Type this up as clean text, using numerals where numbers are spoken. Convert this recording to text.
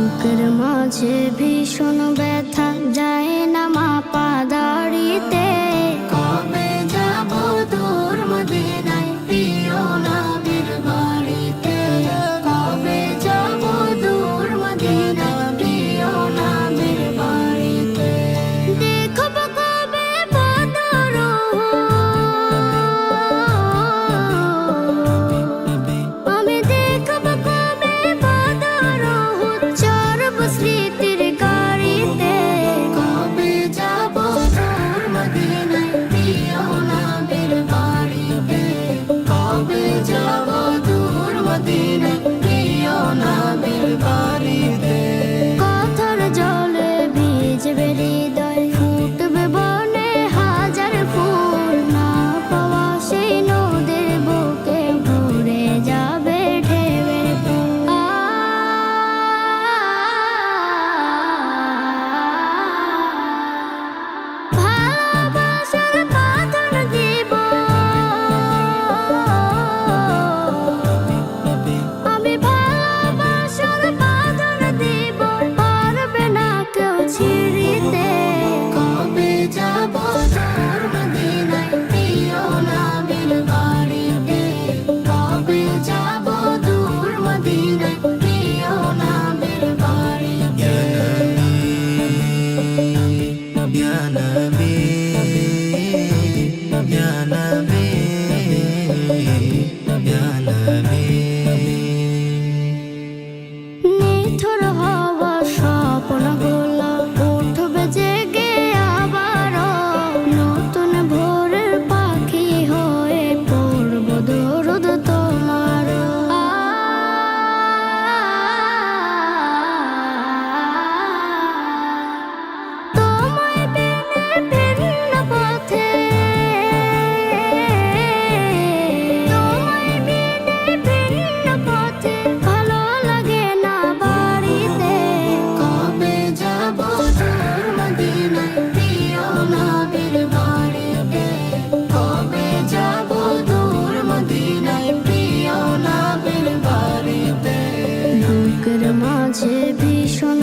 বুকের মাঝে ভীষণ ব্যথা যায় না মাপা দাড়িতে। কবে যাব দূর মদিনায় প্রিয় নবীর বাড়িতে। কবে যাব দূর মদিনায় প্রিয় নবীর বাড়িতে। দেখব কবে বদর আমি দেখব কবে বদর চরব স্মৃতির গাড়িতে। কবে যাব দূর মদিনায় প্রিয় নবীর বাড়িতে। কবে যাব দূর মদিনায় প্রিয় নবীর বাড়িতে। কথার জলে ভিজবে হৃদয় ফুটবে বনে হাজার ফুল। না পাওয়া সেই নদীর বুকে ভরে যাবে ঢেউয়ের ফুল। ভালোবাসার বাঁধন দিব আমি, ভালোবাসার বাঁধন দিব পারবে না কেউ ছিঁড়িতে। কবে যাব দূর মদিনায় প্রিয় নবীর বাড়িতে। কবে যাব দূর মদিনায় প্রিয় নবীর বাড়িতে। Ya Nabi, Ya Nabi, Ya Nabi. নিথর হওয়া স্বপ্নগুলো উঠবে জেগে আবারও। নতুন ভোরের পাখি হয়ে পড়ব দরুদ তোমার। তোমায় বিনে ভিন্ন পথে, তোমায় বিনে ভিন্ন পথে ভালো লাগে না বাড়িতে। কবে যাব দূর মদিনায় প্রিয় নবীর বাড়িতে। কবে যাব দূর মদিনায় প্রিয় নবীর বাড়িতে। বুকের মাঝে ভীষণ